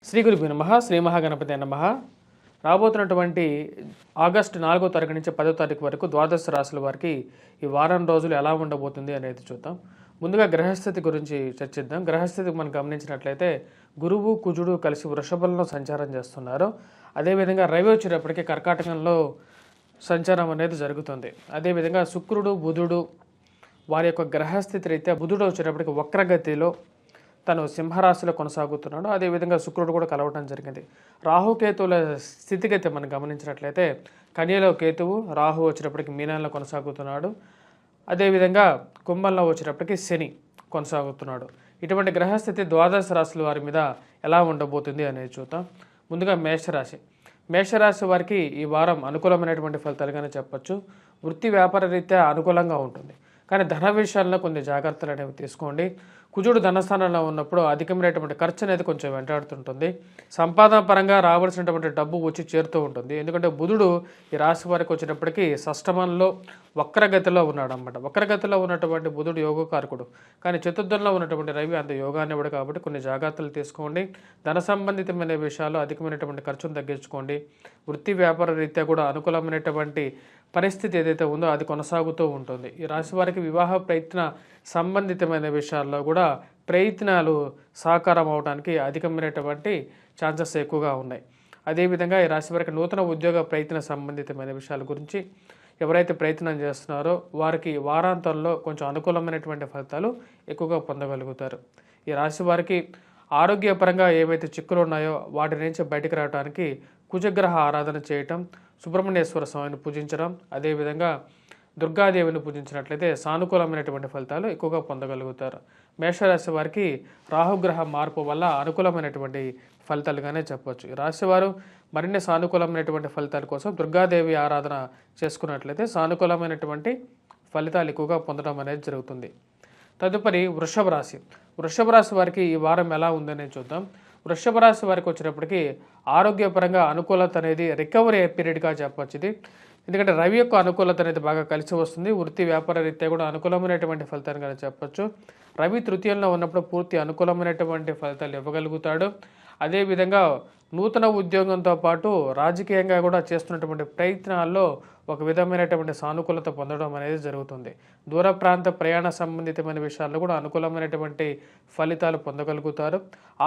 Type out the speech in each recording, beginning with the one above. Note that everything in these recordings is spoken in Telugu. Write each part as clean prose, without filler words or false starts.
శ్రీ గురుభ్యో నమః. శ్రీ మహాగణపతి నమః. రాబోతున్నటువంటి ఆగస్టు 4వ తారీఖు నుంచి 10వ తారీఖు వరకు ద్వాదశ రాశుల వారికి ఈ వారం రోజులు ఎలా ఉండబోతుంది అనేది చూద్దాం. ముందుగా గ్రహస్థితి గురించి చర్చిద్దాం. గ్రహస్థితి మనం గమనించినట్లయితే గురువు కుజుడు కలిసి వృషభంలో సంచారం చేస్తున్నారు. అదేవిధంగా రవి వచ్చేటప్పటికి కర్కాటకంలో సంచారం అనేది జరుగుతుంది. అదేవిధంగా శుక్రుడు బుధుడు వారి యొక్క గ్రహస్థితి రీత్యా బుధుడు వచ్చేటప్పటికి వక్రగతిలో తను సింహరాశిలో కొనసాగుతున్నాడు. అదేవిధంగా శుక్రుడు కూడా కలవటం జరిగింది. రాహుకేతువుల స్థితిగతి మనం గమనించినట్లయితే కన్యలో కేతువు, రాహు వచ్చేటప్పటికి మీనంలో కొనసాగుతున్నాడు. అదేవిధంగా కుంభంలో వచ్చేటప్పటికి శని కొనసాగుతున్నాడు. ఇటువంటి గ్రహస్థితి ద్వాదశ రాశుల వారి మీద ఎలా ఉండబోతుంది అనేది చూద్దాం. ముందుగా మేషరాశి. మేషరాశి వారికి ఈ వారం అనుకూలమైనటువంటి ఫలితాలుగానే చెప్పచ్చు. వృత్తి వ్యాపార రీత్యా అనుకూలంగా ఉంటుంది. కానీ ధన విషయాల్లో కొన్ని జాగ్రత్తలు అనేవి తీసుకోండి. కుజుడు ధనస్థానంలో ఉన్నప్పుడు అధికమైనటువంటి ఖర్చు అనేది కొంచెం వెంటాడుతుంటుంది. సంపాదన పరంగా రావాల్సినటువంటి డబ్బు వచ్చి చేరుతూ ఉంటుంది. ఎందుకంటే బుధుడు ఈ రాశి వారికి వచ్చినప్పటికీ షష్టమంలో వక్రగతిలో ఉన్నాడు అన్నమాట. వక్రగతిలో ఉన్నటువంటి బుధుడు యోగకారకుడు. కానీ చతుర్థంలో ఉన్నటువంటి రవి అంత యోగాన్ని ఇవ్వడు. కాబట్టి కొన్ని జాగ్రత్తలు తీసుకోండి. ధన సంబంధితమైన విషయాలు అధికమైనటువంటి ఖర్చును తగ్గించుకోండి. వృత్తి వ్యాపార రీత్యా కూడా అనుకూలమైనటువంటి పరిస్థితి ఏదైతే ఉందో అది కొనసాగుతూ ఉంటుంది. ఈ రాశి వారికి వివాహ ప్రయత్న సంబంధితమైన విషయాల్లో కూడా ప్రయత్నాలు సాకారం అవడానికి అధికమైనటువంటి ఛాన్సెస్ ఎక్కువగా ఉన్నాయి. అదేవిధంగా ఈ రాశి వారికి నూతన ఉద్యోగ ప్రయత్న సంబంధితమైన విషయాల గురించి ఎవరైతే ప్రయత్నం చేస్తున్నారో వారికి వారాంతంలో కొంచెం అనుకూలమైనటువంటి ఫలితాలు ఎక్కువగా పొందగలుగుతారు. ఈ రాశి వారికి ఆరోగ్యపరంగా ఏవైతే చిక్కులు ఉన్నాయో వాటి నుంచి బయటకు రావడానికి కుజగ్రహ ఆరాధన చేయటం, సుబ్రహ్మణ్యేశ్వర స్వామిని పూజించడం, అదేవిధంగా దుర్గాదేవిని పూజించినట్లయితే సానుకూలమైనటువంటి ఫలితాలు ఎక్కువగా పొందగలుగుతారు. మేషరాశి వారికి రాహుగ్రహ మార్పు వల్ల అనుకూలమైనటువంటి ఫలితాలుగానే చెప్పవచ్చు. ఈ రాశివారు మరిన్ని సానుకూలమైనటువంటి ఫలితాల కోసం దుర్గాదేవి ఆరాధన చేసుకున్నట్లయితే సానుకూలమైనటువంటి ఫలితాలు ఎక్కువగా పొందడం అనేది జరుగుతుంది. తదుపరి వృషభ రాశి. వృషభ రాశి వారికి ఈ వారం ఎలా ఉందని చూద్దాం. వృషభ రాశి వారికి వచ్చినప్పటికీ ఆరోగ్యపరంగా అనుకూలత అనేది రికవరీ పీరియడ్గా చెప్పవచ్చు. ఇది ఎందుకంటే రవి యొక్క అనుకూలత అనేది బాగా కలిసి వస్తుంది. వృత్తి వ్యాపార రీత్యా కూడా అనుకూలమైనటువంటి ఫలితాన్ని కానీ చెప్పచ్చు. రవి తృతీయంలో ఉన్నప్పుడు పూర్తి అనుకూలమైనటువంటి ఫలితాలు ఇవ్వగలుగుతాడు. అదేవిధంగా నూతన ఉద్యోగంతో పాటు రాజకీయంగా కూడా చేస్తున్నటువంటి ప్రయత్నాల్లో ఒక విధమైనటువంటి సానుకూలత పొందడం అనేది జరుగుతుంది. దూర ప్రాంత ప్రయాణ సంబంధితమైన విషయాల్లో కూడా అనుకూలమైనటువంటి ఫలితాలు పొందగలుగుతారు.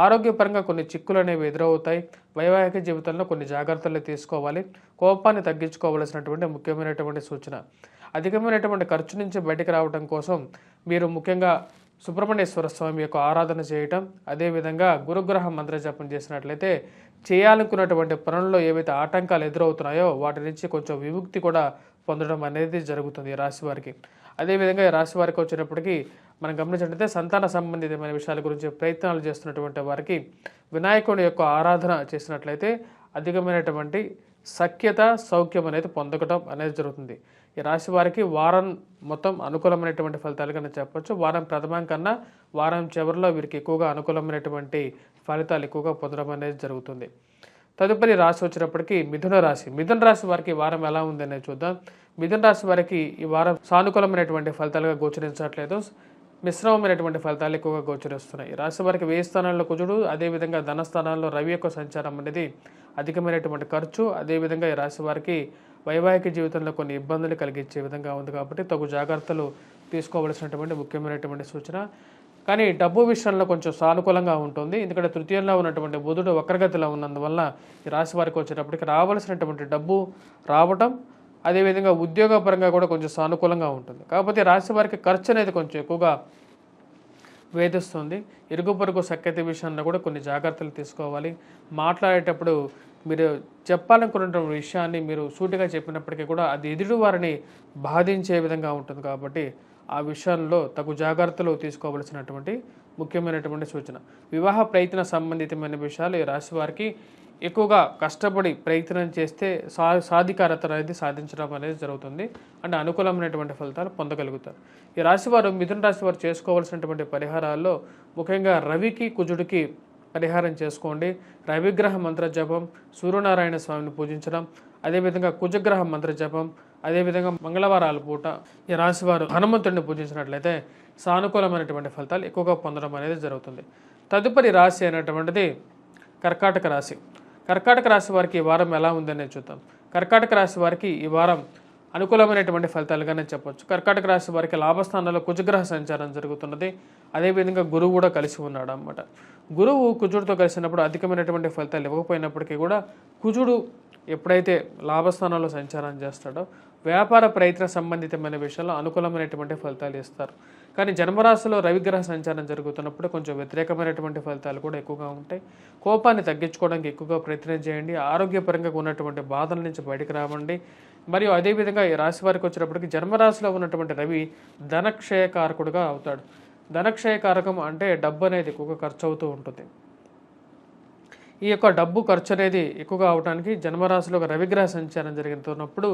ఆరోగ్యపరంగా కొన్ని చిక్కులు అనేవి ఎదురవుతాయి. వైవాహిక జీవితంలో కొన్ని జాగ్రత్తలు తీసుకోవాలి. కోపాన్ని తగ్గించుకోవలసినటువంటి ముఖ్యమైనటువంటి సూచన. అధికమైనటువంటి ఖర్చు నుంచి బయటకు రావడం కోసం మీరు ముఖ్యంగా సుబ్రహ్మణ్యేశ్వర స్వామి యొక్క ఆరాధన చేయటం, అదేవిధంగా గురుగ్రహ మంత్ర జపం చేసినట్లయితే చేయాలనుకున్నటువంటి పనుల్లో ఏవైతే ఆటంకాలు ఎదురవుతున్నాయో వాటి నుంచి కొంచెం విముక్తి కూడా పొందడం అనేది జరుగుతుంది ఈ రాశి వారికి. అదేవిధంగా ఈ రాశి వారికి వచ్చినప్పటికీ మనం గమనించినట్లయితే సంతాన సంబంధితమైన విషయాల గురించి ప్రయత్నాలు చేస్తున్నటువంటి వారికి వినాయకుడి యొక్క ఆరాధన చేసినట్లయితే అధికమైనటువంటి సఖ్యత సౌఖ్యం అనేది పొందడం అనేది జరుగుతుంది. ఈ రాశి వారికి వారం మొత్తం అనుకూలమైనటువంటి ఫలితాలు కన్నా చెప్పచ్చు. వారం ప్రథమం కన్నా వారం చివరిలో వీరికి ఎక్కువగా అనుకూలమైనటువంటి ఫలితాలు ఎక్కువగా పొందడం అనేది జరుగుతుంది. తదుపరి రాశి వచ్చినప్పటికీ మిథున రాశి. మిథున రాశి వారికి ఈ వారం ఎలా ఉంది అనేది చూద్దాం. మిథున రాశి వారికి ఈ వారం సానుకూలమైనటువంటి ఫలితాలుగా గోచరించట్లేదు. మిశ్రమమైనటువంటి ఫలితాలు ఎక్కువగా గోచరిస్తున్నాయి. ఈ రాశి వారికి వ్యయ స్థానాల్లో కుజుడు, అదేవిధంగా ధనస్థానాల్లో రవి యొక్క సంచారం అనేది అధికమైనటువంటి ఖర్చు. అదేవిధంగా ఈ రాశి వారికి వైవాహిక జీవితంలో కొన్ని ఇబ్బందులు కలిగించే విధంగా ఉంది. కాబట్టి తగు జాగ్రత్తలు తీసుకోవలసినటువంటి ముఖ్యమైనటువంటి సూచన. కానీ డబ్బు విషయంలో కొంచెం సానుకూలంగా ఉంటుంది. ఎందుకంటే తృతీయంలో ఉన్నటువంటి బుధుడు వక్రగతిలో ఉన్నందువల్ల ఈ రాశి వారికి వచ్చేటప్పటికి రావాల్సినటువంటి డబ్బు రావటం, అదేవిధంగా ఉద్యోగపరంగా కూడా కొంచెం సానుకూలంగా ఉంటుంది. కాకపోతే రాశి వారికి ఖర్చు అనేది కొంచెం ఎక్కువగా వేధిస్తుంది. ఇరుగు పొరుగు సఖ్యత విషయంలో కూడా కొన్ని జాగ్రత్తలు తీసుకోవాలి. మాట్లాడేటప్పుడు మీరు చెప్పాలనుకున్నటువంటి విషయాన్ని మీరు సూటిగా చెప్పినప్పటికీ కూడా అది ఎదుటి వారిని బాధించే విధంగా ఉంటుంది. కాబట్టి ఆ విషయంలో తగు జాగ్రత్తలు తీసుకోవలసినటువంటి ముఖ్యమైనటువంటి సూచన. వివాహ ప్రయత్న సంబంధితమైన విషయాలు ఈ రాశి వారికి ఎక్కువగా కష్టపడి ప్రయత్నం చేస్తే సాధికారత అనేది సాధించడం అనేది జరుగుతుంది. అంటే అనుకూలమైనటువంటి ఫలితాలు పొందగలుగుతారు. ఈ రాశి వారు మిథున రాశి వారు చేసుకోవాల్సినటువంటి పరిహారాల్లో ముఖ్యంగా రవికి కుజుడికి పరిహారం చేసుకోండి. రవిగ్రహ మంత్ర జపం, సూర్యనారాయణ స్వామిని పూజించడం, అదేవిధంగా కుజగ్రహ మంత్ర జపం, అదేవిధంగా మంగళవారాల పూట ఈ రాశివారు హనుమంతుడిని పూజించినట్లయితే సానుకూలమైనటువంటి ఫలితాలు ఎక్కువగా పొందడం అనేది జరుగుతుంది. తదుపరి రాశి అయినటువంటిది కర్కాటక రాశి. కర్కాటక రాశి వారికి ఈ వారం ఎలా ఉందనే చూద్దాం. కర్కాటక రాశి వారికి ఈ వారం అనుకూలమైనటువంటి ఫలితాలుగానే చెప్పొచ్చు. కర్కాటక రాశి వారికి లాభస్థానంలో కుజగ్రహ సంచారం జరుగుతున్నది. అదేవిధంగా గురువు కూడా కలిసి ఉన్నాడు అన్నమాట. గురువు కుజుడితో కలిసినప్పుడు అధికమైనటువంటి ఫలితాలు ఇవ్వకపోయినప్పటికీ కూడా కుజుడు ఎప్పుడైతే లాభస్థానంలో సంచారం చేస్తాడో వ్యాపార ప్రయత్న సంబంధితమైన విషయాల్లో అనుకూలమైనటువంటి ఫలితాలు ఇస్తారు. కానీ జన్మరాశిలో రవిగ్రహ సంచారం జరుగుతున్నప్పుడు కొంచెం వ్యతిరేకమైనటువంటి ఫలితాలు కూడా ఎక్కువగా ఉంటాయి. కోపాన్ని తగ్గించుకోవడానికి ఎక్కువగా ప్రయత్నం చేయండి. ఆరోగ్యపరంగా ఉన్నటువంటి బాధల నుంచి బయటకు రావండి. మరియు అదేవిధంగా ఈ రాశి వారికి వచ్చినప్పటికీ జన్మరాశిలో ఉన్నటువంటి రవి ధనక్షయకారకుడుగా అవుతాడు. ధనక్షయకారకం అంటే డబ్బు అనేది ఎక్కువగా ఖర్చు అవుతూ ఉంటుంది. ఈ యొక్క డబ్బు ఖర్చు అనేది ఎక్కువగా అవడానికి జన్మరాశిలో ఒక రవిగ్రహ సంచారం జరుగుతున్నప్పుడు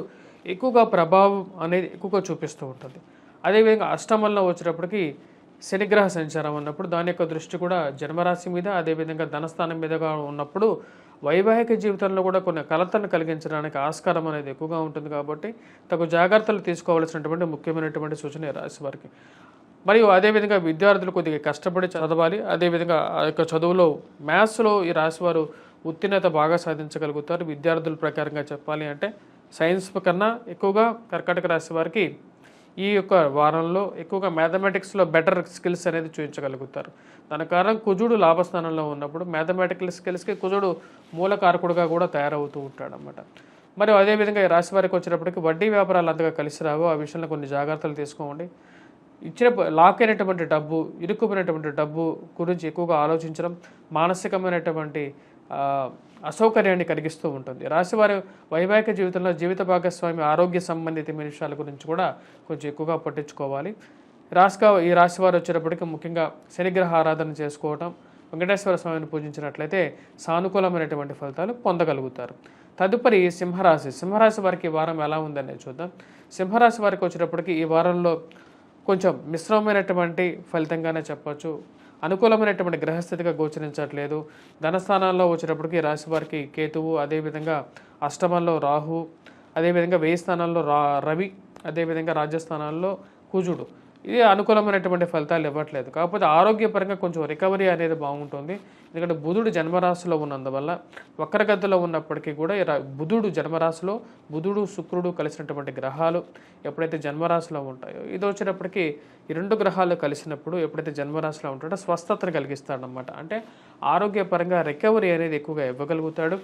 ఎక్కువగా ప్రభావం అనేది ఎక్కువగా చూపిస్తూ ఉంటుంది. అదేవిధంగా అష్టమంలో వచ్చినప్పటికీ శనిగ్రహ సంచారం ఉన్నప్పుడు దాని యొక్క దృష్టి కూడా జన్మరాశి మీద, అదేవిధంగా ధనస్థానం మీదగా ఉన్నప్పుడు వైవాహిక జీవితంలో కూడా కొన్ని కలతను కలిగించడానికి ఆస్కారం అనేది ఎక్కువగా ఉంటుంది. కాబట్టి తగు జాగ్రత్తలు తీసుకోవాల్సినటువంటి ముఖ్యమైనటువంటి సూచన ఈ రాశి వారికి. మరియు అదేవిధంగా విద్యార్థులు కొద్దిగా కష్టపడి చదవాలి. అదేవిధంగా ఆ యొక్క చదువులో మ్యాథ్స్లో ఈ రాశివారు ఉత్తీర్ణత బాగా సాధించగలుగుతారు. విద్యార్థుల ప్రకారంగా చెప్పాలి అంటే సైన్స్ కన్నా ఎక్కువగా కర్కాటక రాశి వారికి ఈ యొక్క వారంలో ఎక్కువగా మ్యాథమెటిక్స్లో బెటర్ స్కిల్స్ అనేది చూపించగలుగుతారు. దాని కారణం కుజుడు లాభస్థానంలో ఉన్నప్పుడు మ్యాథమెటికల్ స్కిల్స్కి కుజుడు మూలకారకుడుగా కూడా తయారవుతూ ఉంటాడు అన్నమాట. మరియు అదేవిధంగా ఈ రాశి వారికి వచ్చినప్పటికీ వడ్డీ వ్యాపారాలు అంతగా కలిసి రావు. ఆ విషయంలో కొన్ని జాగ్రత్తలు తీసుకోండి. ఇచ్చిన లాక్ అయినటువంటి డబ్బు, ఇరుక్కుపోయినటువంటి డబ్బు గురించి ఎక్కువగా ఆలోచించడం మానసికమైనటువంటి అసౌకర్యాన్ని కలిగిస్తూ ఉంటుంది. రాశివారి వైవాహిక జీవితంలో జీవిత భాగస్వామి ఆరోగ్య సంబంధితమైన విషయాల గురించి కూడా కొంచెం ఎక్కువగా పట్టించుకోవాలి. ఈ రాశివారు వచ్చేటప్పటికి ముఖ్యంగా శనిగ్రహ ఆరాధన చేసుకోవటం, వెంకటేశ్వర స్వామిని పూజించినట్లయితే సానుకూలమైనటువంటి ఫలితాలు పొందగలుగుతారు. తదుపరి సింహరాశి. సింహరాశి వారికి ఈ వారం ఎలా ఉందనేది చూద్దాం. సింహరాశి వారికి వచ్చేటప్పటికి ఈ వారంలో కొంచెం మిశ్రమమైనటువంటి ఫలితంగానే చెప్పచ్చు. అనుకూలమైనటువంటి గ్రహస్థితిగా గోచరించట్లేదు. ధనస్థానాల్లో వచ్చేటప్పటికి రాశి వారికి కేతువు, అదేవిధంగా అష్టమంలో రాహు, అదేవిధంగా వ్యయ స్థానాల్లో రవి, అదేవిధంగా రాజ్యస్థానాల్లో కుజుడు. ఇది అనుకూలమైనటువంటి ఫలితాలు ఇవ్వట్లేదు. కాకపోతే ఆరోగ్యపరంగా కొంచెం రికవరీ అనేది బాగుంటుంది. ఎందుకంటే బుధుడు జన్మరాశిలో ఉన్నందువల్ల వక్రగతిలో ఉన్నప్పటికీ కూడా బుధుడు జన్మరాశిలో బుధుడు శుక్రుడు కలిసినటువంటి గ్రహాలు ఎప్పుడైతే జన్మరాశిలో ఉంటాయో ఇది వచ్చేటప్పటికి ఈ రెండు గ్రహాలు కలిసినప్పుడు ఎప్పుడైతే జన్మరాశిలో ఉంటాడో స్వస్థతను కలిగిస్తాడనమాట. అంటే ఆరోగ్యపరంగా రికవరీ అనేది ఎక్కువగా ఇవ్వగలుగుతాడు.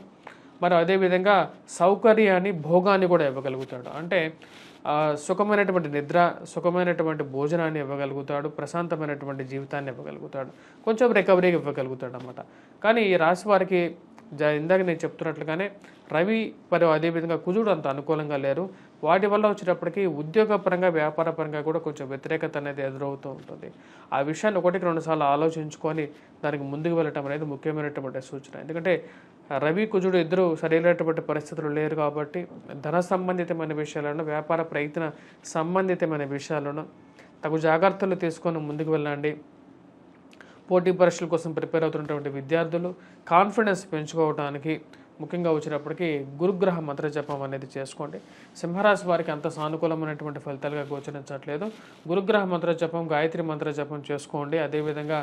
మరి అదేవిధంగా సౌకర్యాన్ని భోగాన్ని కూడా ఇవ్వగలుగుతాడు. అంటే సుఖమైనటువంటి నిద్ర, సుఖమైనటువంటి భోజనాన్ని ఇవ్వగలుగుతాడు, ప్రశాంతమైనటువంటి జీవితాన్ని ఇవ్వగలుగుతాడు, కొంచెం రికవరీగా ఇవ్వగలుగుతాడు అన్నమాట. కానీ ఈ రాశి వారికి ఇందాక నేను చెప్తున్నట్లుగానే రవి మరియు అదేవిధంగా కుజుడు అంత అనుకూలంగా లేరు. వాటి వల్ల వచ్చేటప్పటికి ఉద్యోగపరంగా, వ్యాపారపరంగా కూడా కొంచెం వ్యతిరేకత అనేది ఎదురవుతూ ఉంటుంది. ఆ విషయాన్ని 1-2 సార్లు ఆలోచించుకొని దానికి ముందుకు వెళ్ళటం అనేది ముఖ్యమైనటువంటి సూచన. ఎందుకంటే రవి కుజుడు ఇద్దరు సరైనటువంటి పరిస్థితులు లేరు కాబట్టి ధన సంబంధితమైన విషయాలను, వ్యాపార ప్రయత్న సంబంధితమైన విషయాలను తగు జాగ్రత్తలు తీసుకొని ముందుకు వెళ్ళండి. పోటీ పరీక్షల కోసం ప్రిపేర్ అవుతున్నటువంటి విద్యార్థులు కాన్ఫిడెన్స్ పెంచుకోవడానికి ముఖ్యంగా వచ్చినప్పటికీ గురుగ్రహ మంత్ర జపం అనేది చేసుకోండి. సింహరాశి వారికి అంత సానుకూలమైనటువంటి ఫలితాలుగా గోచరించట్లేదు. గురుగ్రహ మంత్ర జపం, గాయత్రి మంత్ర జపం చేసుకోండి. అదేవిధంగా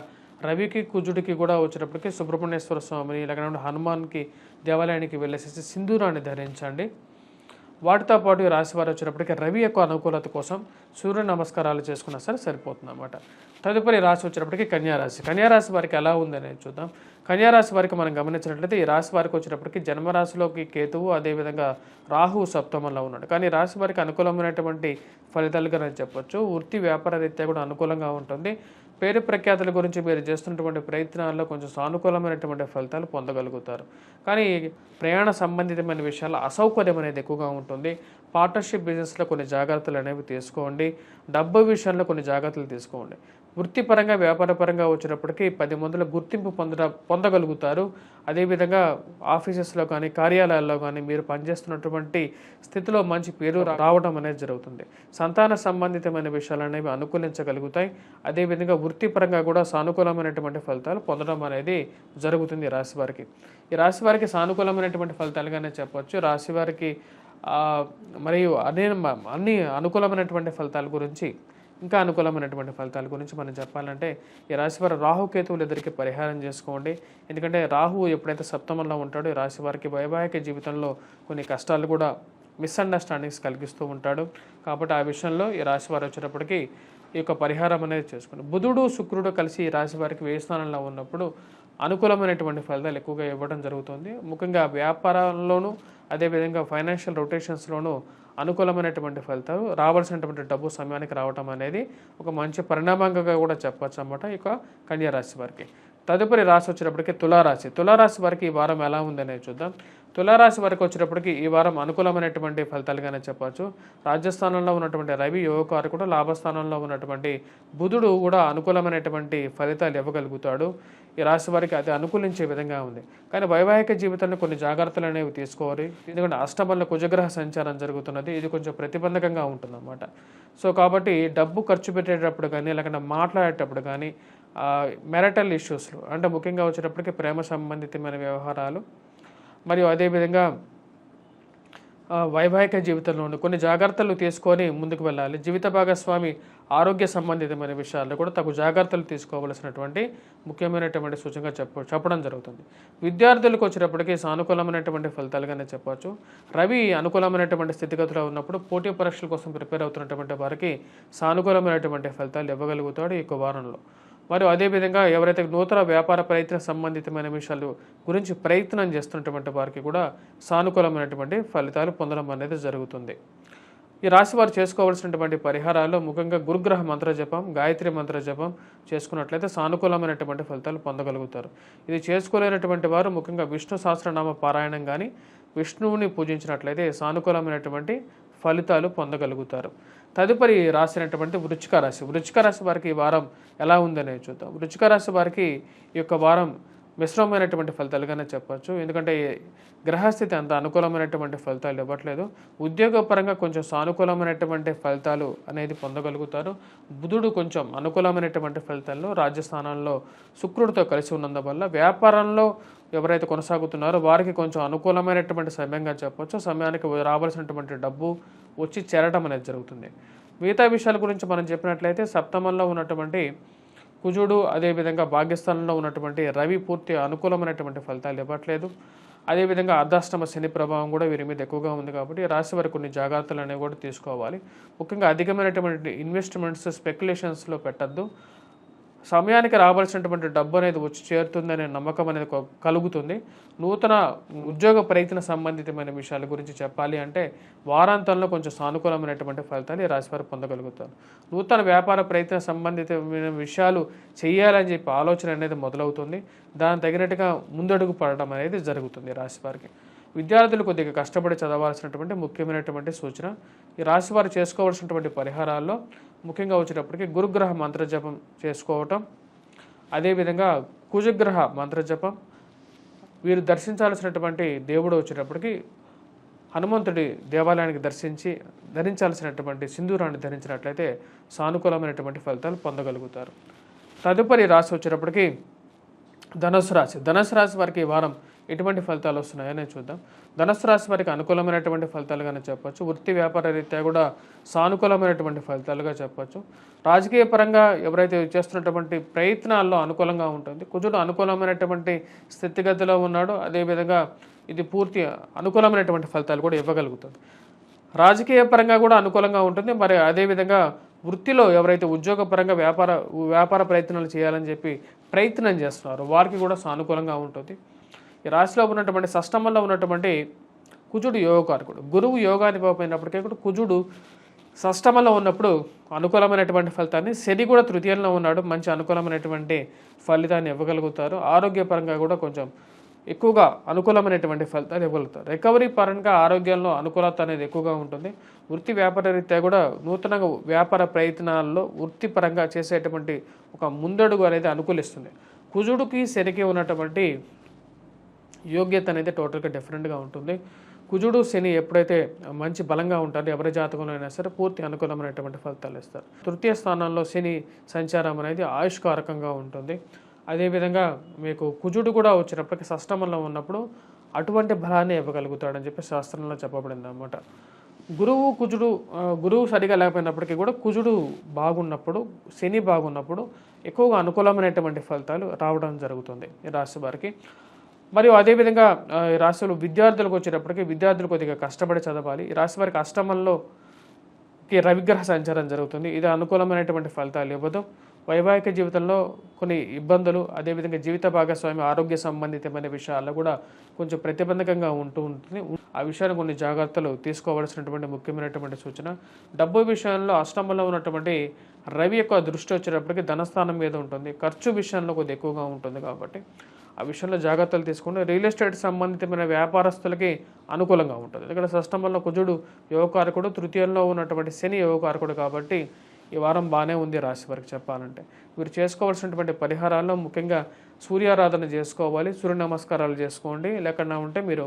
రవికి కుజుడికి కూడా వచ్చినప్పటికీ సుబ్రహ్మణ్యేశ్వర స్వామిని లేకపోతే హనుమాన్కి దేవాలయానికి వెళ్ళేసేసి సింధూరాన్ని ధరించండి. వాటితో పాటు ఈ రాశి వారు వచ్చినప్పటికీ రవి యొక్క అనుకూలత కోసం సూర్య నమస్కారాలు చేసుకున్నా సరే సరిపోతుంది అన్నమాట. తదుపరి రాశి వచ్చినప్పటికీ కన్యారాశి. కన్యారాశి వారికి ఎలా ఉందనేది చూద్దాం. కన్యారాశి వారికి మనం గమనించినట్లయితే ఈ రాశి వారికి వచ్చినప్పటికీ జన్మరాశిలోకి కేతువు, అదేవిధంగా రాహువు సప్తమంలో ఉన్నాడు. కానీ ఈ రాశి వారికి అనుకూలమైనటువంటి ఫలితాలుగా నేను చెప్పొచ్చు. వృత్తి వ్యాపార రీత్యా కూడా అనుకూలంగా ఉంటుంది. పేరు ప్రఖ్యాతుల గురించి మీరు చేస్తున్నటువంటి ప్రయత్నాల్లో కొంచెం సానుకూలమైనటువంటి ఫలితాలు పొందగలుగుతారు. కానీ ప్రయాణ సంబంధితమైన విషయాల్లో అసౌకర్యం అనేది ఎక్కువగా ఉంటుంది. పార్ట్నర్షిప్ బిజినెస్లో కొన్ని జాగ్రత్తలు అనేవి తీసుకోండి. డబ్బు విషయంలో కొన్ని జాగ్రత్తలు తీసుకోండి. వృత్తిపరంగా, వ్యాపారపరంగా వచ్చినప్పటికీ 10 మందిలో గుర్తింపు పొందగలుగుతారు. అదేవిధంగా ఆఫీసెస్లో కానీ, కార్యాలయాల్లో కానీ మీరు పనిచేస్తున్నటువంటి స్థితిలో మంచి పేరు రావడం అనేది జరుగుతుంది. సంతాన సంబంధితమైన విషయాలు అనేవి అనుకూలించగలుగుతాయి. అదేవిధంగా వృత్తిపరంగా కూడా సానుకూలమైనటువంటి ఫలితాలు పొందడం అనేది జరుగుతుంది ఈ రాశి వారికి. ఈ రాశి వారికి సానుకూలమైనటువంటి ఫలితాలుగానే చెప్పవచ్చు. రాశి వారికి మరియు అన్ని అనుకూలమైనటువంటి ఫలితాల గురించి ఇంకా అనుకూలమైనటువంటి ఫలితాల గురించి మనం చెప్పాలంటే ఈ రాశి వారు రాహుకేతువులు ఇద్దరికి పరిహారం చేసుకోండి. ఎందుకంటే రాహువు ఎప్పుడైతే సప్తమంలో ఉంటాడో ఈ రాశి వారికి వైవాహిక జీవితంలో కొన్ని కష్టాలు కూడా మిస్అండర్స్టాండింగ్స్ కలిగిస్తూ ఉంటాడు. కాబట్టి ఆ విషయంలో ఈ రాశి వారు వచ్చేటప్పటికి ఈ యొక్క పరిహారం అనేది చేసుకోండి. బుధుడు శుక్రుడు కలిసి ఈ రాశి వారికి వ్యయ స్థానంలో ఉన్నప్పుడు అనుకూలమైనటువంటి ఫలితాలు ఎక్కువగా ఇవ్వడం జరుగుతుంది. ముఖ్యంగా వ్యాపారాల్లోనూ అదేవిధంగా ఫైనాన్షియల్ రొటేషన్స్లోనూ అనుకూలమైనటువంటి ఫలితాలు రావాల్సినటువంటి డబ్బు సమయానికి రావటం అనేది ఒక మంచి పరిణామంగా కూడా చెప్పచ్చు అన్నమాట ఇక కన్యా రాశి వారికి. తదుపరి రాశి వచ్చేటప్పటికి తులారాశి. తులారాశి వారికి ఈ వారం ఎలా ఉందనేది చూద్దాం. తులారాశి వారికి వచ్చేటప్పటికి ఈ వారం అనుకూలమైనటువంటి ఫలితాలుగానే చెప్పచ్చు. రాజ్యస్థానంలో ఉన్నటువంటి రవి యోగకారకుడు, లాభస్థానంలో ఉన్నటువంటి బుధుడు కూడా అనుకూలమైనటువంటి ఫలితాలు ఇవ్వగలుగుతాడు. ఈ రాశి వారికి అది అనుకూలించే విధంగా ఉంది. కానీ వైవాహిక జీవితంలో కొన్ని జాగ్రత్తలు అనేవి తీసుకోవాలి. ఎందుకంటే అష్టమంలో కుజగ్రహ సంచారం జరుగుతున్నది. ఇది కొంచెం ప్రతిబంధకంగా ఉంటుందన్నమాట. సో కాబట్టి డబ్బు ఖర్చు పెట్టేటప్పుడు కానీ లేకపోతే మాట్లాడేటప్పుడు కానీ మ్యారిటల్ ఇష్యూస్లు అంటే ముఖ్యంగా వచ్చేటప్పటికి ప్రేమ సంబంధితమైన వ్యవహారాలు మరియు అదేవిధంగా వైవాహిక జీవితంలో కొన్ని జాగ్రత్తలు తీసుకొని ముందుకు వెళ్ళాలి. జీవిత భాగస్వామి ఆరోగ్య సంబంధితమైన విషయాల్లో కూడా తగు జాగ్రత్తలు తీసుకోవలసినటువంటి ముఖ్యమైనటువంటి సూచనగా చెప్పడం జరుగుతుంది. విద్యార్థులకు వచ్చేటప్పటికి సానుకూలమైనటువంటి ఫలితాలుగానే చెప్పవచ్చు. రవి అనుకూలమైనటువంటి స్థితిగతిలో ఉన్నప్పుడు పోటీ పరీక్షల కోసం ప్రిపేర్ అవుతున్నటువంటి వారికి సానుకూలమైనటువంటి ఫలితాలు ఇవ్వగలుగుతాడు ఈ వారంలో. మరియు అదేవిధంగా ఎవరైతే నూతన వ్యాపార ప్రయత్న సంబంధితమైన విషయాలు గురించి ప్రయత్నం చేస్తున్నటువంటి వారికి కూడా సానుకూలమైనటువంటి ఫలితాలు పొందడం అనేది జరుగుతుంది. ఈ రాశి వారు చేసుకోవాల్సినటువంటి పరిహారాల్లో ముఖ్యంగా గురుగ్రహ మంత్ర జపం, గాయత్రి మంత్ర జపం చేసుకున్నట్లయితే సానుకూలమైనటువంటి ఫలితాలు పొందగలుగుతారు. ఇది చేసుకోలేనటువంటి వారు ముఖ్యంగా విష్ణు సహస్రనామ పారాయణం కానీ విష్ణువుని పూజించినట్లయితే సానుకూలమైనటువంటి ఫలితాలు పొందగలుగుతారు. తదుపరి రాసినటువంటి వృశ్చిక రాశి. వృశ్చిక రాశి వారికి ఈ వారం ఎలా ఉందనేది చూద్దాం. వృశ్చిక రాశి వారికి ఈ యొక్క వారం మిశ్రమమైనటువంటి ఫలితాలుగానే చెప్పచ్చు. ఎందుకంటే గ్రహస్థితి అంత అనుకూలమైనటువంటి ఫలితాలు ఇవ్వట్లేదు. ఉద్యోగపరంగా కొంచెం సానుకూలమైనటువంటి ఫలితాలు అనేది పొందగలుగుతారు. బుధుడు కొంచెం అనుకూలమైనటువంటి ఫలితాల్లో రాజ్యస్థానంలో శుక్రుడితో కలిసి ఉన్నందువల్ల వ్యాపారంలో ఎవరైతే కొనసాగుతున్నారో వారికి కొంచెం అనుకూలమైనటువంటి సమయంగా చెప్పవచ్చు. సమయానికి రావాల్సినటువంటి డబ్బు వచ్చి చేరడం అనేది జరుగుతుంది. మిగతా విషయాల గురించి మనం చెప్పినట్లయితే సప్తమంలో ఉన్నటువంటి కుజుడు అదేవిధంగా భాగ్యస్థానంలో ఉన్నటువంటి రవి పూర్తి అనుకూలమైనటువంటి ఫలితాలు ఇవ్వట్లేదు. అదేవిధంగా అర్ధాష్టమ శని ప్రభావం కూడా వీరి మీద ఎక్కువగా ఉంది. కాబట్టి రాశి వారికి కొన్ని జాగ్రత్తలు అనేవి కూడా తీసుకోవాలి. ముఖ్యంగా అధికమైనటువంటి ఇన్వెస్ట్మెంట్స్ స్పెక్యులేషన్స్లో పెట్టద్దు. సమయానికి రావాల్సినటువంటి డబ్బు అనేది వచ్చి చేరుతుందనే నమ్మకం అనేది కలుగుతుంది. నూతన ఉద్యోగ ప్రయత్న సంబంధితమైన విషయాల గురించి చెప్పాలి అంటే వారాంతంలో కొంచెం సానుకూలమైనటువంటి ఫలితాలు ఈ రాశివారు పొందగలుగుతారు. నూతన వ్యాపార ప్రయత్న సంబంధితమైన విషయాలు చేయాలని చెప్పి ఆలోచన అనేది మొదలవుతుంది. దాని తగినట్టుగా ముందడుగు పడడం అనేది జరుగుతుంది రాశివారికి. విద్యార్థులు కొద్దిగా కష్టపడి చదవాల్సినటువంటి ముఖ్యమైనటువంటి సూచన. ఈ రాశివారు చేసుకోవాల్సినటువంటి పరిహారాల్లో ముఖ్యంగా వచ్చేటప్పటికి గురుగ్రహ మంత్రజపం చేసుకోవటం, అదేవిధంగా కుజగ్రహ మంత్రజపం, వీరు దర్శించాల్సినటువంటి దేవుడు వచ్చేటప్పటికి హనుమంతుడి దేవాలయానికి ధరించాల్సినటువంటి సింధూరాన్ని ధరించినట్లయితే సానుకూలమైనటువంటి ఫలితాలు పొందగలుగుతారు. తదుపరి రాశి వచ్చేటప్పటికి ధనుసు రాశి. ధనుసు రాశి వారికి ఈ వారం ఎటువంటి ఫలితాలు వస్తున్నాయని చూద్దాం. ధనుసు రాశి వారికి అనుకూలమైనటువంటి ఫలితాలుగానే చెప్పచ్చు. వృత్తి వ్యాపార రీత్యా కూడా సానుకూలమైనటువంటి ఫలితాలుగా చెప్పచ్చు. రాజకీయ పరంగా ఎవరైతే చేస్తున్నటువంటి ప్రయత్నాల్లో అనుకూలంగా ఉంటుంది. కుజుడు అనుకూలమైనటువంటి స్థితిగతిలో ఉన్నాడు. అదేవిధంగా ఇది పూర్తి అనుకూలమైనటువంటి ఫలితాలు కూడా ఇవ్వగలుగుతుంది. రాజకీయ పరంగా కూడా అనుకూలంగా ఉంటుంది. మరి అదేవిధంగా వృత్తిలో ఎవరైతే ఉద్యోగపరంగా వ్యాపార ప్రయత్నాలు చేయాలని చెప్పి ప్రయత్నం చేస్తున్నారో వారికి కూడా సానుకూలంగా ఉంటుంది. ఈ రాశిలో ఉన్నటువంటి షష్టమంలో ఉన్నటువంటి కుజుడు యోగకారకుడు. గురువు యోగాన్ని ఇవ్వకపోయినప్పటికీ కూడా కుజుడు షష్టమంలో ఉన్నప్పుడు అనుకూలమైనటువంటి ఫలితాన్ని, శని కూడా తృతీయంలో ఉన్నాడు, మంచి అనుకూలమైనటువంటి ఫలితాన్ని ఇవ్వగలుగుతారు. ఆరోగ్యపరంగా కూడా కొంచెం ఎక్కువగా అనుకూలమైనటువంటి ఫలితాలు ఇవ్వగలుగుతారు. రికవరీ పరంగా ఆరోగ్యంలో అనుకూలత అనేది ఎక్కువగా ఉంటుంది. వృత్తి వ్యాపార రీత్యా కూడా నూతనంగా వ్యాపార ప్రయత్నాల్లో వృత్తిపరంగా చేసేటువంటి ఒక ముందడుగు అనేది అనుకూలిస్తుంది. కుజుడికి శనికి ఉన్నటువంటి యోగ్యత అనేది టోటల్గా డిఫరెంట్గా ఉంటుంది. కుజుడు శని ఎప్పుడైతే మంచి బలంగా ఉంటారో ఎవరి జాతకంలో అయినా సరే పూర్తి అనుకూలమైనటువంటి ఫలితాలు ఇస్తారు. తృతీయ స్థానంలో శని సంచారం అనేది ఆయుష్కారకంగా ఉంటుంది. అదేవిధంగా మీకు కుజుడు కూడా వచ్చినప్పటికీ షష్టమంలో ఉన్నప్పుడు అటువంటి బలాన్ని ఇవ్వగలుగుతాడని చెప్పి శాస్త్రంలో చెప్పబడింది అన్నమాట. గురువు సరిగా లేకపోయినప్పటికీ కూడా కుజుడు బాగున్నప్పుడు, శని బాగున్నప్పుడు ఎక్కువగా అనుకూలమైనటువంటి ఫలితాలు రావడం జరుగుతుంది ఈ రాశి వారికి. మరియు అదేవిధంగా ఈ రాశిలో విద్యార్థులకు వచ్చేటప్పటికి విద్యార్థులు కొద్దిగా కష్టపడి చదవాలి. ఈ రాశి వారికి అష్టమంలోకి రవిగ్రహ సంచారం జరుగుతుంది. ఇది అనుకూలమైనటువంటి ఫలితాలు ఇవ్వదు. వైవాహిక జీవితంలో కొన్ని ఇబ్బందులు, అదేవిధంగా జీవిత భాగస్వామి ఆరోగ్య సంబంధితమైన విషయాల్లో కూడా కొంచెం ప్రతిబంధకంగా ఉంటుంది. ఆ విషయాన్ని కొన్ని జాగ్రత్తలు తీసుకోవాల్సినటువంటి ముఖ్యమైనటువంటి సూచన. డబ్బు విషయంలో అష్టమంలో ఉన్నటువంటి రవి యొక్క దృష్టి వచ్చేటప్పటికి ధనస్థానం మీద ఉంటుంది. ఖర్చు విషయంలో కొద్దిగా ఎక్కువగా ఉంటుంది కాబట్టి ఆ విషయంలో జాగ్రత్తలు తీసుకుంటే రియల్ ఎస్టేట్ సంబంధితమైన వ్యాపారస్తులకి అనుకూలంగా ఉంటుంది. ఇక్కడ షష్టమంలో కుజుడు యోగకారకుడు, తృతీయంలో ఉన్నటువంటి శని యోగకారకుడు కాబట్టి ఈ వారం బాగానే ఉంది రాశి వారికి చెప్పాలంటే. మీరు చేసుకోవాల్సినటువంటి పరిహారాల్లో ముఖ్యంగా సూర్యారాధన చేసుకోవాలి, సూర్య నమస్కారాలు చేసుకోండి. లేకుండా ఉంటే మీరు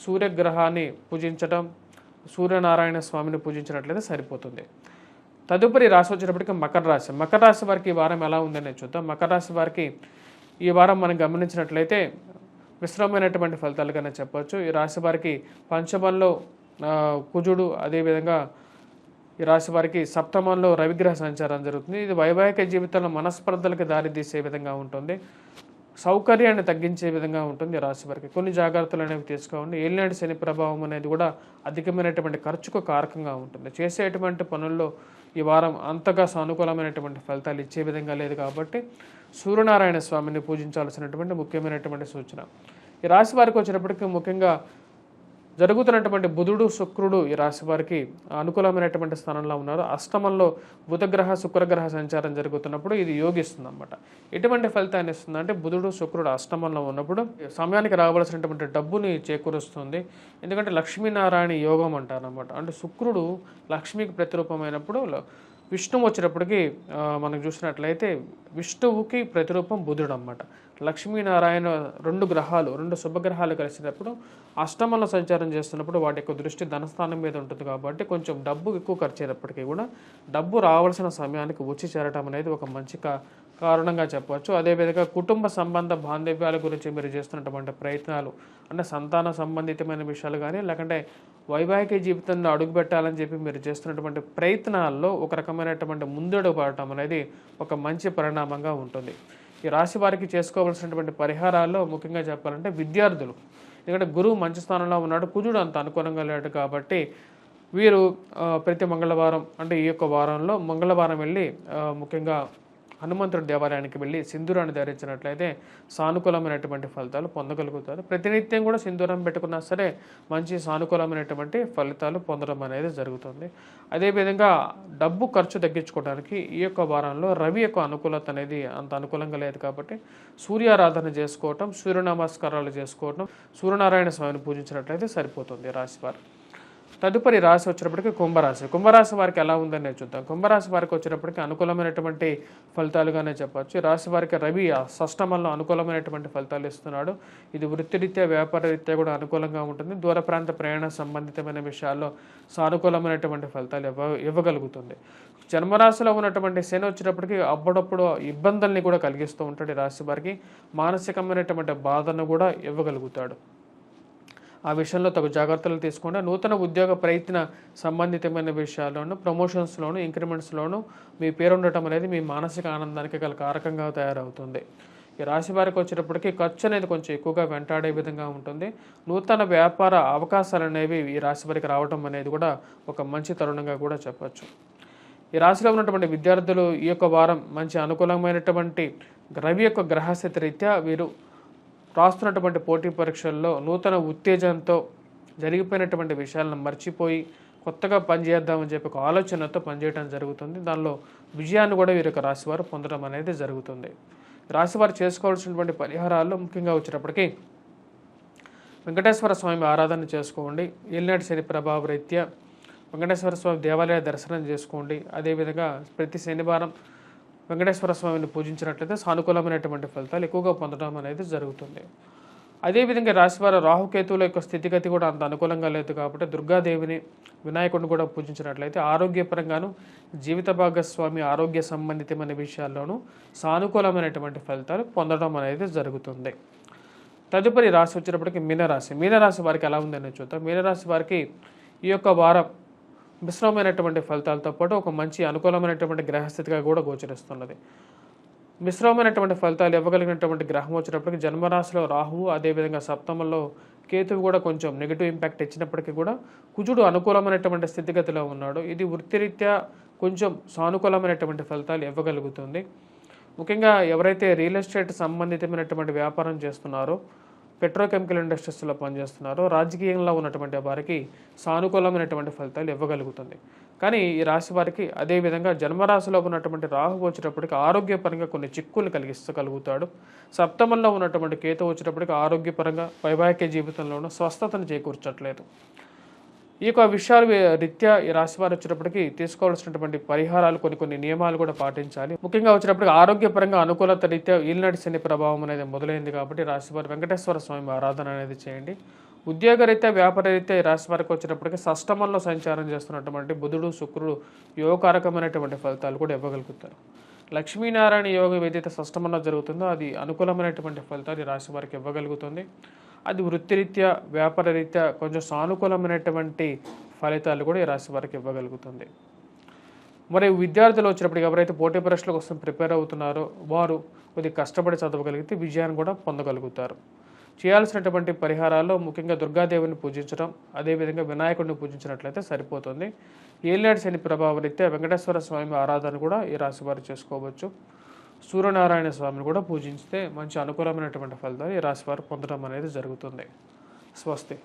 సూర్యగ్రహాన్ని పూజించడం, సూర్యనారాయణ స్వామిని పూజించినట్లయితే సరిపోతుంది. తదుపరి రాశి వచ్చేటప్పటికి మకర రాశి. మకర రాశి వారికి ఈ వారం ఎలా ఉందని చూద్దాం. మకర రాశి వారికి ఈ వారం మనం గమనించినట్లయితే మిశ్రమైనటువంటి ఫలితాలుగానే చెప్పవచ్చు. ఈ రాశి వారికి పంచమంలో కుజుడు, అదేవిధంగా ఈ రాశి వారికి సప్తమంలో రవిగ్రహ సంచారం జరుగుతుంది. ఇది వైవాహిక జీవితంలో మనస్పర్ధలకు దారితీసే విధంగా ఉంటుంది, సౌకర్యాన్ని తగ్గించే విధంగా ఉంటుంది ఈ రాశి వారికి. కొన్ని జాగ్రత్తలు అనేవి తీసుకోండి. ఏలినాటి శని ప్రభావం అనేది కూడా అధికమైనటువంటి ఖర్చుకు కారకంగా ఉంటుంది. చేసేటువంటి పనుల్లో ఈ వారం అంతగా సానుకూలమైనటువంటి ఫలితాలు ఇచ్చే విధంగా లేదు కాబట్టి సూర్యనారాయణ స్వామిని పూజించాల్సినటువంటి ముఖ్యమైనటువంటి సూచన. ఈ రాశి వారికి వచ్చినప్పటికీ ముఖ్యంగా జరుగుతున్నటువంటి బుధుడు, శుక్రుడు ఈ రాశి వారికి అనుకూలమైనటువంటి స్థానంలో ఉన్నారు. అష్టమంలో బుధగ్రహ, శుక్రగ్రహ సంచారం జరుగుతున్నప్పుడు ఇది యోగిస్తుంది అన్నమాట. ఎటువంటి ఫలితాన్ని ఇస్తుందంటే బుధుడు, శుక్రుడు అష్టమంలో ఉన్నప్పుడు సమయానికి రావాల్సినటువంటి డబ్బుని చేకూరుస్తుంది. ఎందుకంటే లక్ష్మీనారాయణ యోగం అంటారనమాట. అంటే శుక్రుడు లక్ష్మికి ప్రతిరూపమైనప్పుడు విష్ణువు వచ్చేటప్పటికి మనం చూసినట్లయితే విష్ణువుకి ప్రతిరూపం బుధుడు అన్నమాట. లక్ష్మీనారాయణ రెండు శుభగ్రహాలు కలిసినప్పుడు అష్టమంలో సంచారం చేస్తున్నప్పుడు వాటి యొక్క దృష్టి ధనస్థానం మీద ఉంటుంది కాబట్టి కొంచెం డబ్బు ఎక్కువ ఖర్చు అయినప్పటికీ కూడా డబ్బు రావాల్సిన సమయానికి వచ్చి చేరటం అనేది ఒక మంచి కారణంగా చెప్పవచ్చు. అదేవిధంగా కుటుంబ సంబంధ బాంధవ్యాల గురించి మీరు చేస్తున్నటువంటి ప్రయత్నాలు, అంటే సంతాన సంబంధితమైన విషయాలు కానీ, లేకంటే వైవాహిక జీవితంలో అడుగుపెట్టాలని చెప్పి మీరు చేస్తున్నటువంటి ప్రయత్నాల్లో ఒక రకమైనటువంటి ముందడుగు పడటం అనేది ఒక మంచి పరిణామంగా ఉంటుంది. ఈ రాశి వారికి చేసుకోవాల్సినటువంటి పరిహారాల్లో ముఖ్యంగా చెప్పాలంటే విద్యార్థులు, ఎందుకంటే గురువు మంచి స్థానంలో ఉన్నాడు, కుజుడు అంత అనుకూలంగా లేడు కాబట్టి వీరు ప్రతి మంగళవారం, అంటే ఈ యొక్క వారంలో మంగళవారం వెళ్ళి ముఖ్యంగా హనుమంతుడి దేవాలయానికి వెళ్ళి సింధూరాన్ని ధరించినట్లయితే సానుకూలమైనటువంటి ఫలితాలు పొందగలుగుతారు. ప్రతినిత్యం కూడా సింధూరం పెట్టుకున్నా సరే మంచి సానుకూలమైనటువంటి ఫలితాలు పొందడం అనేది జరుగుతుంది. అదేవిధంగా డబ్బు ఖర్చు తగ్గించుకోవడానికి ఈ యొక్క వారంలో రవి యొక్క అనుకూలత అనేది అంత అనుకూలంగా లేదు కాబట్టి సూర్యారాధన చేసుకోవటం, సూర్య నమస్కారాలు చేసుకోవటం, సూర్యనారాయణ స్వామిని పూజించినట్లయితే సరిపోతుంది రాశివారు. తదుపరి రాశి వచ్చేటప్పటికి కుంభరాశి. కుంభరాశి వారికి ఎలా ఉందని చూద్దాం. కుంభరాశి వారికి వచ్చేటప్పటికి అనుకూలమైనటువంటి ఫలితాలుగానే చెప్పచ్చు. రాశి వారికి రవి షష్టమంలో అనుకూలమైనటువంటి ఫలితాలు ఇస్తున్నాడు. ఇది వృత్తిరీత్యా, వ్యాపార రీత్యా కూడా అనుకూలంగా ఉంటుంది. దూర ప్రాంత ప్రయాణ సంబంధితమైన విషయాల్లో సానుకూలమైనటువంటి ఫలితాలు ఇవ్వగలుగుతుంది. జన్మరాశిలో ఉన్నటువంటి శని వచ్చేటప్పటికి అప్పుడప్పుడు ఇబ్బందుల్ని కూడా కలిగిస్తూ ఉంటాడు. ఈ రాశి వారికి మానసికమైనటువంటి బాధను కూడా ఇవ్వగలుగుతాడు. ఆ విషయంలో తగు జాగ్రత్తలు తీసుకుంటే నూతన ఉద్యోగ ప్రయత్న సంబంధితమైన విషయాల్లోనూ, ప్రమోషన్స్లోనూ, ఇంక్రిమెంట్స్లోనూ మీ పేరు ఉండటం అనేది మీ మానసిక ఆనందానికి గల కారకంగా తయారవుతుంది. ఈ రాశి వారికి వచ్చేటప్పటికి ఖర్చు అనేది కొంచెం ఎక్కువగా వెంటాడే విధంగా ఉంటుంది. నూతన వ్యాపార అవకాశాలు అనేవి ఈ రాశి వారికి రావడం అనేది కూడా ఒక మంచి తరుణంగా కూడా చెప్పచ్చు. ఈ రాశిలో ఉన్నటువంటి విద్యార్థులు ఈ యొక్క వారం మంచి అనుకూలమైనటువంటి రవి యొక్క గ్రహస్థితి రీత్యా వీరు రాస్తున్నటువంటి పోటీ పరీక్షల్లో నూతన ఉత్తేజంతో జరిగిపోయినటువంటి విషయాలను మర్చిపోయి కొత్తగా పనిచేద్దామని చెప్పి ఒక ఆలోచనతో పనిచేయడం జరుగుతుంది. దానిలో విజయాన్ని కూడా వీరి యొక్క రాశివారు పొందడం అనేది జరుగుతుంది. రాశివారు చేసుకోవాల్సినటువంటి పరిహారాల్లో ముఖ్యంగా వచ్చేటప్పటికి వెంకటేశ్వర స్వామి ఆరాధన చేసుకోండి. ఏలినాటి శని ప్రభావ రీత్యా వెంకటేశ్వర స్వామి దేవాలయ దర్శనం చేసుకోండి. అదేవిధంగా ప్రతి శనివారం వెంకటేశ్వర స్వామిని పూజించినట్లయితే సానుకూలమైనటువంటి ఫలితాలు ఎక్కువగా పొందడం అనేది జరుగుతుంది. అదేవిధంగా రాశివారు రాహుకేతువుల యొక్క స్థితిగతి కూడా అంత అనుకూలంగా లేదు కాబట్టి దుర్గాదేవిని, వినాయకుడిని కూడా పూజించినట్లయితే ఆరోగ్యపరంగాను, జీవిత భాగస్వామి ఆరోగ్య సంబంధితమైన విషయాల్లోనూ సానుకూలమైనటువంటి ఫలితాలు పొందడం అనేది జరుగుతుంది. తదుపరి రాశి వచ్చేటప్పటికి మీనరాశి. మీనరాశి వారికి ఎలా ఉందని చూద్దాం. మీనరాశి వారికి ఈ యొక్క వారం మిశ్రమమైనటువంటి ఫలితాలతో పాటు ఒక మంచి అనుకూలమైనటువంటి గ్రహస్థితిగా కూడా గోచరిస్తున్నది. మిశ్రమమైనటువంటి ఫలితాలు ఇవ్వగలిగినటువంటి గ్రహం వచ్చినప్పటికీ జన్మరాశిలో రాహువు, అదేవిధంగా సప్తమంలో కేతువు కూడా కొంచెం నెగిటివ్ ఇంపాక్ట్ ఇచ్చినప్పటికీ కూడా కుజుడు అనుకూలమైనటువంటి స్థితిగతిలో ఉన్నాడు. ఇది వృత్తిరీత్యా కొంచెం సానుకూలమైనటువంటి ఫలితాలు ఇవ్వగలుగుతుంది. ముఖ్యంగా ఎవరైతే రియల్ ఎస్టేట్ సంబంధితమైనటువంటి వ్యాపారం చేస్తున్నారో, పెట్రోకెమికల్ ఇండస్ట్రీస్లో పనిచేస్తున్నారో, రాజకీయంలో ఉన్నటువంటి వారికి సానుకూలమైనటువంటి ఫలితాలు ఇవ్వగలుగుతుంది. కానీ ఈ రాశి వారికి అదేవిధంగా జన్మరాశిలో ఉన్నటువంటి రాహు వచ్చేటప్పటికి ఆరోగ్యపరంగా కొన్ని చిక్కులు కలిగించగలుగుతాడు. సప్తమంలో ఉన్నటువంటి కేతు వచ్చేటప్పటికి ఆరోగ్యపరంగా వైవాహిక జీవితంలోనూ స్వస్థతను చేకూర్చట్లేదు. ఈ యొక్క విషయాలు రీత్యా ఈ రాశి వారు వచ్చేటప్పటికి తీసుకోవాల్సినటువంటి పరిహారాలు కొన్ని నియమాలు కూడా పాటించాలి. ముఖ్యంగా వచ్చేటప్పటికి ఆరోగ్యపరంగా అనుకూలత రీత్యా ఈల్నాటి శని ప్రభావం అనేది మొదలైంది కాబట్టి రాశి వారు వెంకటేశ్వర స్వామి ఆరాధన అనేది చేయండి. ఉద్యోగరీత్యా వ్యాపారరీత్యా ఈ రాశి వారికి వచ్చేటప్పటికి షష్టమంలో సంచారం చేస్తున్నటువంటి బుధుడు, శుక్రుడు యోగకారకమైనటువంటి ఫలితాలు కూడా ఇవ్వగలుగుతారు. లక్ష్మీనారాయణ యోగం ఏదైతే షష్టమంలో జరుగుతుందో అది అనుకూలమైనటువంటి ఫలితాలు ఈ రాశి వారికి ఇవ్వగలుగుతుంది. అది వృత్తిరీత్యా వ్యాపారరీత్యా కొంచెం సానుకూలమైనటువంటి ఫలితాలు కూడా ఈ రాశి వారికి ఇవ్వగలుగుతుంది. మరి విద్యార్థులు వచ్చినప్పటికి ఎవరైతే పోటీ పరీక్షల కోసం ప్రిపేర్ అవుతున్నారో వారు కొద్దిగా కష్టపడి చదవగలిగితే విజయాన్ని కూడా పొందగలుగుతారు. చేయాల్సినటువంటి పరిహారాల్లో ముఖ్యంగా దుర్గాదేవిని పూజించడం, అదేవిధంగా వినాయకుడిని పూజించినట్లయితే సరిపోతుంది. ఏలినాటి శని ప్రభావం రీత్యా వెంకటేశ్వర స్వామి ఆరాధన కూడా ఈ రాశి వారు చేసుకోవచ్చు. సూర్యనారాయణ స్వామిని కూడా పూజించితే మంచి అనుకూలమైనటువంటి ఫలితాలు ఈ రాశి వారు పొందడం అనేది జరుగుతుంది. స్వస్తి.